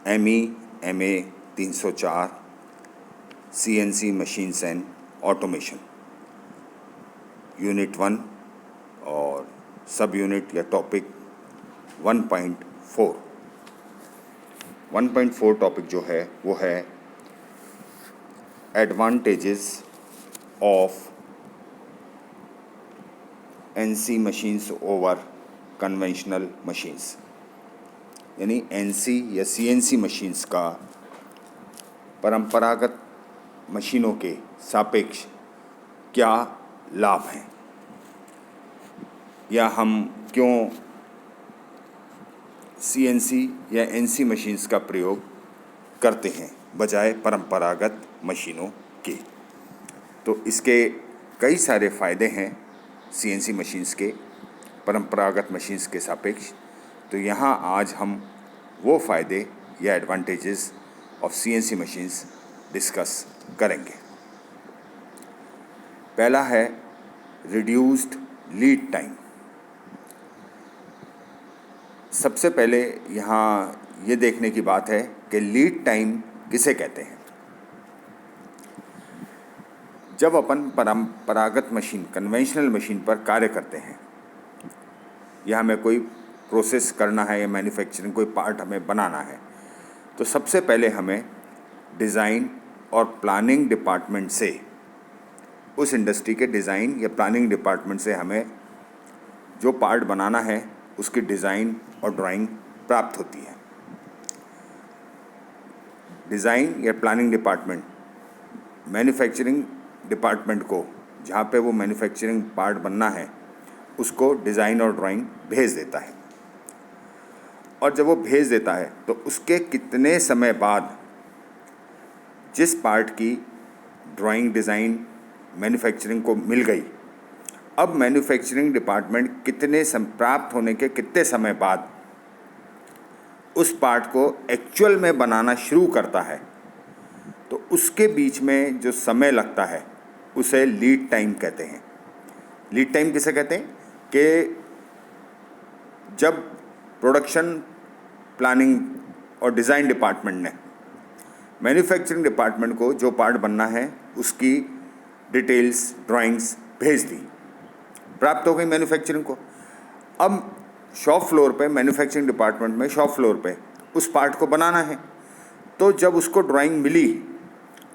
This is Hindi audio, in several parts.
ME MA 304 CNC machines and automation unit 1 और सब यूनिट या टॉपिक 1.4 टॉपिक जो है वो है advantages of NC machines over conventional machines, यानी NC या CNC मशीन्स का परंपरागत मशीनों के सापेक्ष क्या लाभ हैं, या हम क्यों CNC या NC मशीन्स का प्रयोग करते हैं बजाय परंपरागत मशीनों के। तो इसके कई सारे फ़ायदे हैं CNC मशीन्स के परंपरागत मशीन्स के सापेक्ष। तो यहाँ आज हम वो फ़ायदे या advantages of CNC machines discuss करेंगे। पहला है रिड्यूस्ड लीड टाइम। सबसे पहले यहाँ ये देखने की बात है कि लीड टाइम किसे कहते हैं। जब अपन परंपरागत मशीन कन्वेंशनल मशीन पर कार्य करते हैं या हमें कोई प्रोसेस करना है या मैन्युफैक्चरिंग कोई पार्ट हमें बनाना है, तो सबसे पहले हमें डिज़ाइन और प्लानिंग डिपार्टमेंट से, उस इंडस्ट्री के डिज़ाइन या प्लानिंग डिपार्टमेंट से हमें जो पार्ट बनाना है उसकी डिज़ाइन और ड्राइंग प्राप्त होती है। डिज़ाइन या प्लानिंग डिपार्टमेंट मैन्युफैक्चरिंग डिपार्टमेंट को, जहाँ पे वो मैन्युफैक्चरिंग पार्ट बनना है, उसको डिज़ाइन और ड्राइंग भेज देता है। और जब वो भेज देता है तो उसके कितने समय बाद जिस पार्ट की ड्राइंग डिज़ाइन मैन्युफैक्चरिंग को मिल गई, अब मैन्युफैक्चरिंग डिपार्टमेंट प्राप्त होने के कितने समय बाद उस पार्ट को एक्चुअल में बनाना शुरू करता है, तो उसके बीच में जो समय लगता है उसे लीड टाइम कहते हैं। लीड टाइम किसे कहते हैं कि जब प्रोडक्शन प्लानिंग और डिज़ाइन डिपार्टमेंट ने मैन्युफैक्चरिंग डिपार्टमेंट को जो पार्ट बनना है उसकी डिटेल्स, ड्राइंग्स भेज दी, प्राप्त हो गई मैन्युफैक्चरिंग को। अब शॉप फ्लोर पे, मैन्युफैक्चरिंग डिपार्टमेंट में शॉप फ्लोर पे उस पार्ट को बनाना है। तो जब उसको ड्राइंग मिली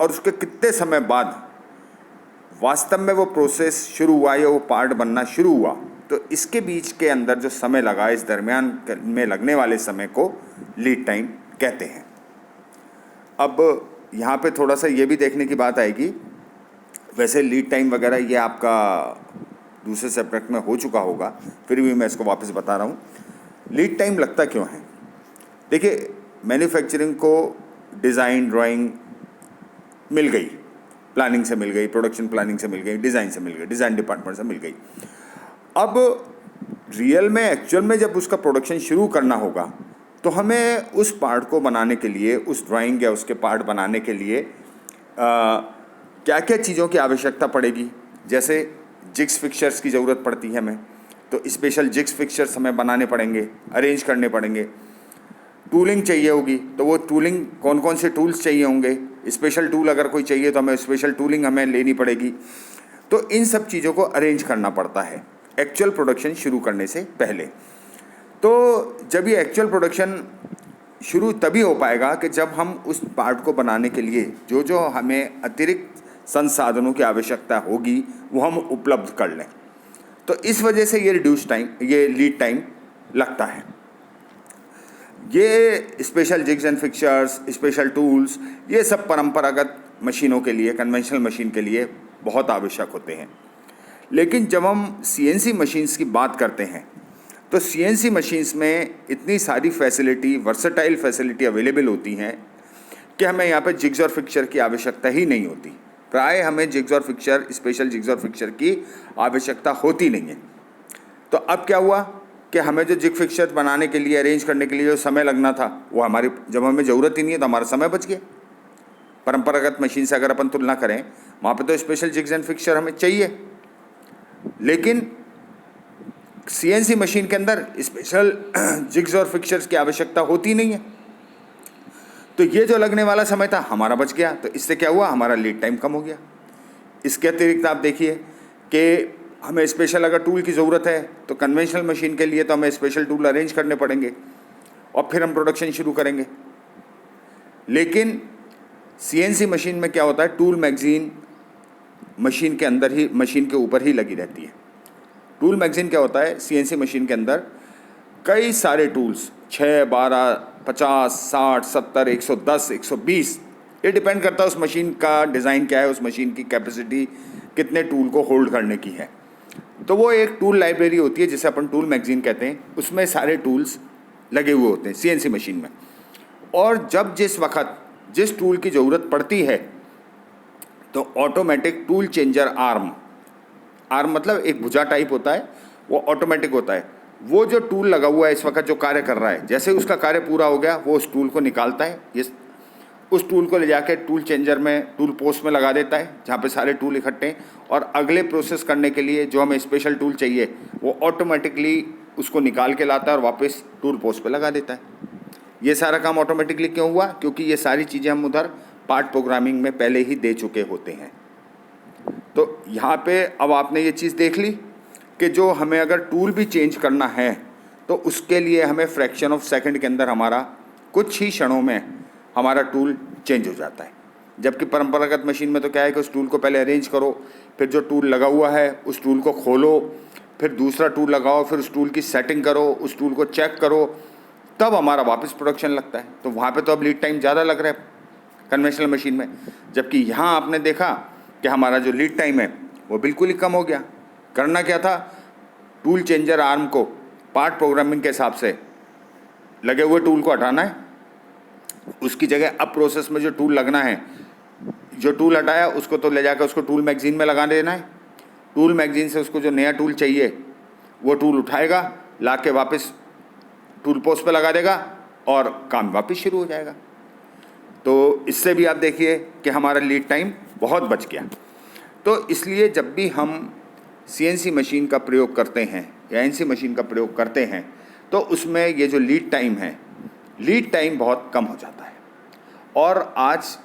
और उसके कितने समय बाद वास्तव में वो प्रोसेस शुरू हुआ या वो पार्ट बनना शुरू हुआ, तो इसके बीच के अंदर जो समय लगा, इस दरमियान में लगने वाले समय को लीड टाइम कहते हैं। अब यहाँ पे थोड़ा सा ये भी देखने की बात आएगी, वैसे लीड टाइम वगैरह ये आपका दूसरे सब्जेक्ट में हो चुका होगा, फिर भी मैं इसको वापस बता रहा हूँ। लीड टाइम लगता क्यों है? देखिए, मैन्युफैक्चरिंग को डिज़ाइन ड्राइंग मिल गई, प्लानिंग से मिल गई, प्रोडक्शन प्लानिंग से मिल गई, डिज़ाइन से मिल गई, डिज़ाइन डिपार्टमेंट से मिल गई। अब रियल में, एक्चुअल में जब उसका प्रोडक्शन शुरू करना होगा तो हमें उस पार्ट को बनाने के लिए, उस ड्राइंग या उसके पार्ट बनाने के लिए क्या क्या चीज़ों की आवश्यकता पड़ेगी। जैसे जिग्स फिक्सर्स की ज़रूरत पड़ती है हमें, तो स्पेशल जिग्स फिक्सर्स हमें बनाने पड़ेंगे, अरेंज करने पड़ेंगे। टूलिंग चाहिए होगी, तो वो टूलिंग, कौन कौन से टूल्स चाहिए होंगे, स्पेशल टूल अगर कोई चाहिए तो हमें स्पेशल टूलिंग हमें लेनी पड़ेगी। तो इन सब चीज़ों को अरेंज करना पड़ता है एक्चुअल प्रोडक्शन शुरू करने से पहले। तो जब ये एक्चुअल प्रोडक्शन शुरू तभी हो पाएगा कि जब हम उस पार्ट को बनाने के लिए जो जो हमें अतिरिक्त संसाधनों की आवश्यकता होगी वो हम उपलब्ध कर लें। तो इस वजह से ये लीड टाइम लगता है। ये special jigs and fixers, special tools, ये सब परंपरागत मशीनों के लिए, कन्वेंशनल मशीन के लिए बहुत आवश्यक होते हैं। लेकिन जब हम CNC मशीन्स की बात करते हैं तो CNC मशीन्स में इतनी सारी फैसिलिटी, वर्सेटाइल फैसिलिटी अवेलेबल होती हैं कि हमें यहाँ पे जिग्स और फिक्सर की आवश्यकता ही नहीं होती। प्राय हमें जिग्स और फिक्सर, स्पेशल जिग्स और फिक्सर की आवश्यकता होती नहीं है। तो अब क्या हुआ कि हमें जो जिग फिक्सर बनाने के लिए, अरेंज करने के लिए जो समय लगना था, वो हमारी, जब हमें ज़रूरत ही नहीं है तो हमारा समय बच गया। परंपरागत मशीन से अगर अपन तुलना करें, वहाँ पे तो स्पेशल जिग्स एंड फिक्सर हमें चाहिए, लेकिन CNC मशीन के अंदर स्पेशल जिग्स और फिक्सर्स की आवश्यकता होती नहीं है। तो ये जो लगने वाला समय था हमारा बच गया। तो इससे क्या हुआ, हमारा लीड टाइम कम हो गया। इसके अतिरिक्त आप देखिए कि हमें स्पेशल अगर टूल की ज़रूरत है तो कन्वेंशनल मशीन के लिए तो हमें स्पेशल टूल अरेंज करने पड़ेंगे और फिर हम प्रोडक्शन शुरू करेंगे। लेकिन सीएनसी मशीन में क्या होता है, टूल मैगज़ीन मशीन के अंदर ही, मशीन के ऊपर ही लगी रहती है। टूल मैगज़ीन क्या होता है, सीएनसी मशीन के अंदर कई सारे टूल्स 6, 12, 50, 60, 70, 110, 120, ये डिपेंड करता है उस मशीन का डिज़ाइन क्या है, उस मशीन की कैपेसिटी कितने टूल को होल्ड करने की है। तो वो एक टूल लाइब्रेरी होती है जिसे अपन टूल मैगज़ीन कहते हैं, उसमें सारे टूल्स लगे हुए होते हैं सीएनसी मशीन में। और जब जिस वक्त जिस टूल की ज़रूरत पड़ती है तो ऑटोमेटिक टूल चेंजर आर्म मतलब एक भुजा टाइप होता है, वो ऑटोमेटिक होता है। वो जो टूल लगा हुआ है इस वक्त जो कार्य कर रहा है, जैसे ही उसका कार्य पूरा हो गया वो उस टूल को निकालता है, ये उस टूल को ले जाके टूल चेंजर में, टूल पोस्ट में लगा देता है जहाँ पे सारे टूल इकट्ठे हैं, और अगले प्रोसेस करने के लिए जो हमें स्पेशल टूल चाहिए वो ऑटोमेटिकली उसको निकाल के लाता है और वापस टूल पोस्ट पे लगा देता है। ये सारा काम ऑटोमेटिकली क्यों हुआ, क्योंकि ये सारी चीज़ें हम उधर पार्ट प्रोग्रामिंग में पहले ही दे चुके होते हैं। तो यहाँ पे अब आपने ये चीज़ देख ली कि जो हमें अगर टूल भी चेंज करना है तो उसके लिए हमें फ्रैक्शन ऑफ सेकंड के अंदर हमारा कुछ ही क्षणों में हमारा टूल चेंज हो जाता है। जबकि परंपरागत मशीन में तो क्या है कि उस टूल को पहले अरेंज करो, फिर जो टूल लगा हुआ है उस टूल को खोलो, फिर दूसरा टूल लगाओ, फिर उस टूल की सेटिंग करो, उस टूल को चेक करो, तब हमारा वापस प्रोडक्शन लगता है। तो वहाँ पे तो अब लीड टाइम ज़्यादा लग रहा है कन्वेंशनल मशीन में, जबकि यहाँ आपने देखा कि हमारा जो लीड टाइम है वो बिल्कुल ही कम हो गया। करना क्या था, टूल चेंजर आर्म को पार्ट प्रोग्रामिंग के हिसाब से लगे हुए टूल को हटाना है, उसकी जगह अब प्रोसेस में जो टूल लगना है, जो टूल हटाया उसको तो ले जाकर उसको टूल मैगज़ीन में लगा देना है। टूल मैगज़ीन से उसको जो नया टूल चाहिए वो टूल उठाएगा, ला के वापस टूल पोस्ट पे लगा देगा और काम वापस शुरू हो जाएगा। तो इससे भी आप देखिए कि हमारा लीड टाइम बहुत बच गया। तो इसलिए जब भी हम सीएनसी मशीन का प्रयोग करते हैं या एनसी मशीन का प्रयोग करते हैं तो उसमें ये जो लीड टाइम है, लीड टाइम बहुत कम हो जाता है। और आज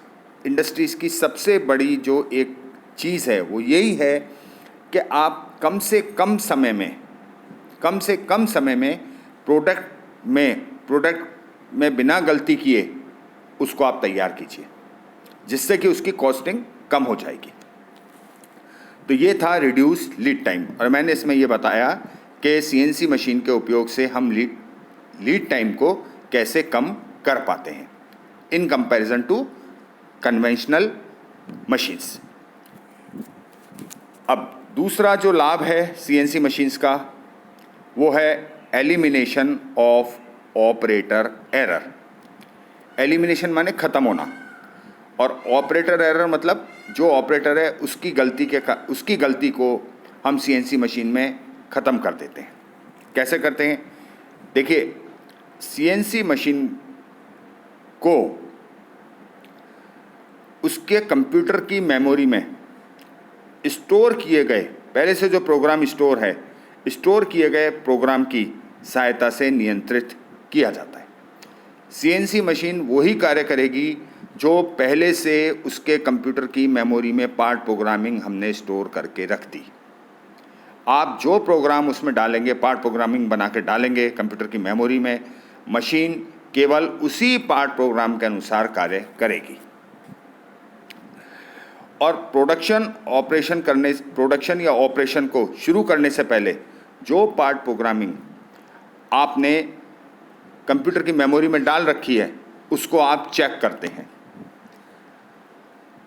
इंडस्ट्रीज़ की सबसे बड़ी जो एक चीज़ है वो यही है कि आप कम से कम समय में प्रोडक्ट में बिना गलती किए उसको आप तैयार कीजिए, जिससे कि उसकी कॉस्टिंग कम हो जाएगी। तो ये था रिड्यूस लीड टाइम, और मैंने इसमें ये बताया कि सीएनसी मशीन के उपयोग से हम लीड टाइम को कैसे कम कर पाते हैं in comparison to conventional machines. अब दूसरा जो लाभ है सीएनसी मशीन्स का वो है elimination of operator error. Elimination माने ख़त्म होना, और ऑपरेटर एरर मतलब जो ऑपरेटर है उसकी गलती को हम सीएनसी मशीन में ख़त्म कर देते हैं। कैसे करते हैं, देखिए सीएनसी मशीन को उसके कंप्यूटर की मेमोरी में स्टोर किए गए, पहले से जो प्रोग्राम स्टोर किए गए प्रोग्राम की सहायता से नियंत्रित किया जाता है। सीएनसी मशीन वही कार्य करेगी जो पहले से उसके कंप्यूटर की मेमोरी में पार्ट प्रोग्रामिंग हमने स्टोर करके रख दी। आप जो प्रोग्राम उसमें डालेंगे, पार्ट प्रोग्रामिंग बना के डालेंगे कंप्यूटर की मेमोरी में, मशीन केवल उसी पार्ट प्रोग्राम के अनुसार कार्य करेगी। और प्रोडक्शन या ऑपरेशन को शुरू करने से पहले जो पार्ट प्रोग्रामिंग आपने कंप्यूटर की मेमोरी में डाल रखी है उसको आप चेक करते हैं।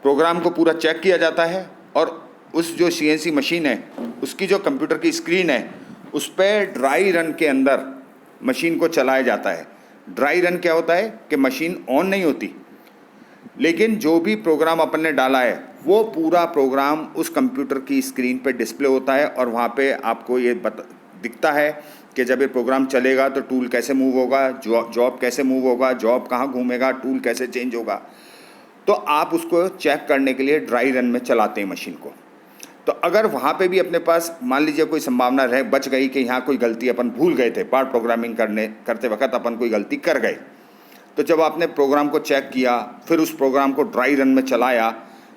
प्रोग्राम को पूरा चेक किया जाता है और उस जो सीएनसी मशीन है उसकी जो कंप्यूटर की स्क्रीन है उस पर ड्राई रन के अंदर मशीन को चलाया जाता है। ड्राई रन क्या होता है कि मशीन ऑन नहीं होती, लेकिन जो भी प्रोग्राम अपन ने डाला है वो पूरा प्रोग्राम उस कंप्यूटर की स्क्रीन पे डिस्प्ले होता है और वहाँ पे आपको ये दिखता है कि जब ये प्रोग्राम चलेगा तो टूल कैसे मूव होगा, जॉब कैसे मूव होगा, जॉब कहाँ घूमेगा, टूल कैसे चेंज होगा। तो आप उसको चेक करने के लिए ड्राई रन में चलाते हैं मशीन को। तो अगर वहाँ पे भी अपने पास मान लीजिए कोई संभावना बच गई कि यहाँ कोई गलती अपन भूल गए थे, पार्ट प्रोग्रामिंग करते वक्त अपन कोई गलती कर गए, तो जब आपने प्रोग्राम को चेक किया, फिर उस प्रोग्राम को ड्राई रन में चलाया,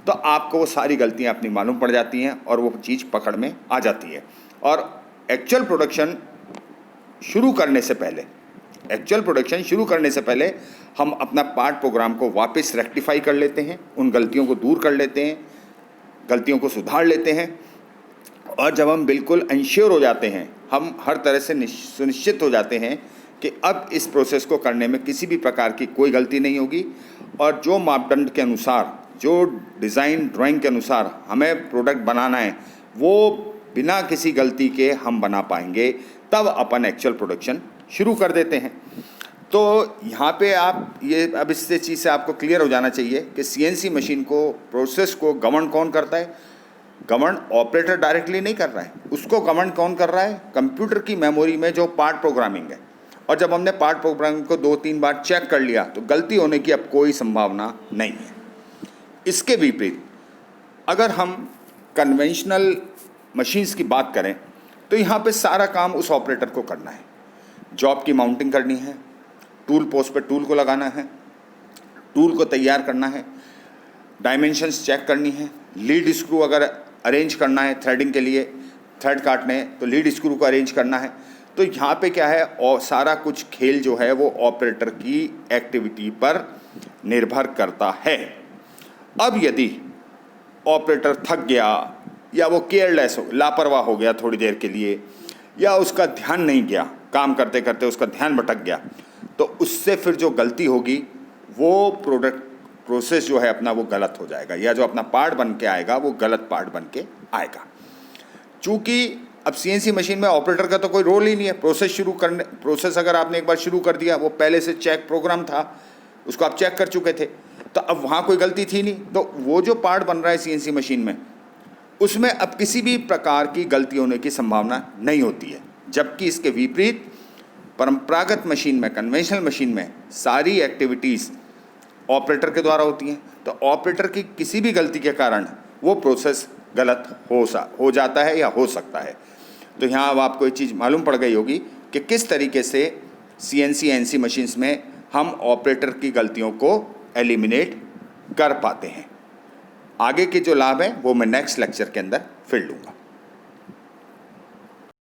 तो आपको वो सारी गलतियां अपनी मालूम पड़ जाती हैं और वो चीज़ पकड़ में आ जाती है। और एक्चुअल प्रोडक्शन शुरू करने से पहले हम अपना पार्ट प्रोग्राम को वापस रेक्टिफाई कर लेते हैं, उन गलतियों को दूर कर लेते हैं, गलतियों को सुधार लेते हैं। और जब हम बिल्कुल इंश्योर हो जाते हैं, हम हर तरह से सुनिश्चित हो जाते हैं कि अब इस प्रोसेस को करने में किसी भी प्रकार की कोई गलती नहीं होगी और जो मापदंड के अनुसार, जो डिज़ाइन ड्राइंग के अनुसार हमें प्रोडक्ट बनाना है, वो बिना किसी गलती के हम बना पाएंगे, तब अपन एक्चुअल प्रोडक्शन शुरू कर देते हैं। तो यहाँ पे आप ये अब इससे चीज़ से आपको क्लियर हो जाना चाहिए कि सीएनसी मशीन को, प्रोसेस को गवर्न कौन करता है? गवर्न ऑपरेटर डायरेक्टली नहीं कर रहा है, उसको गवर्न कौन कर रहा है? कंप्यूटर की मेमोरी में जो पार्ट प्रोग्रामिंग है। और जब हमने पार्ट प्रोग्रामिंग को 2-3 बार चेक कर लिया तो गलती होने की अब कोई संभावना नहीं है। इसके विपरीत अगर हम कन्वेंशनल मशीन्स की बात करें तो यहाँ पे सारा काम उस ऑपरेटर को करना है। जॉब की माउंटिंग करनी है, टूल पोस्ट पे टूल को लगाना है, टूल को तैयार करना है, डायमेंशंस चेक करनी है, लीड स्क्रू अगर अरेंज करना है थ्रेडिंग के लिए, थ्रेड काटने तो लीड स्क्रू को अरेंज करना है। तो यहाँ पे क्या है, और सारा कुछ खेल जो है वो ऑपरेटर की एक्टिविटी पर निर्भर करता है। अब यदि ऑपरेटर थक गया या वो केयरलेस हो, लापरवाह हो गया थोड़ी देर के लिए, या उसका ध्यान नहीं गया, काम करते करते उसका ध्यान भटक गया, तो उससे फिर जो गलती होगी वो प्रोसेस जो है अपना वो गलत हो जाएगा, या जो अपना पार्ट बन के आएगा वो गलत पार्ट बन के आएगा। चूँकि अब सीएनसी मशीन में ऑपरेटर का तो कोई रोल ही नहीं है। प्रोसेस अगर आपने एक बार शुरू कर दिया, वो पहले से चेक प्रोग्राम था, उसको आप चेक कर चुके थे, तो अब वहाँ कोई गलती थी नहीं। तो वो जो पार्ट बन रहा है सीएनसी मशीन में, उसमें अब किसी भी प्रकार की गलती होने की संभावना नहीं होती है। जबकि इसके विपरीत परंपरागत मशीन में, कन्वेंशनल मशीन में सारी एक्टिविटीज़ ऑपरेटर के द्वारा होती हैं। तो ऑपरेटर की किसी भी गलती के कारण वो प्रोसेस गलत हो जाता है या हो सकता है। तो यहाँ अब आपको ये चीज़ मालूम पड़ गई होगी कि किस तरीके से सीएनसी एनसी मशीन्स में हम ऑपरेटर की गलतियों को एलिमिनेट कर पाते हैं। आगे के जो लाभ हैं वो मैं नेक्स्ट लेक्चर के अंदर फिर लूँगा।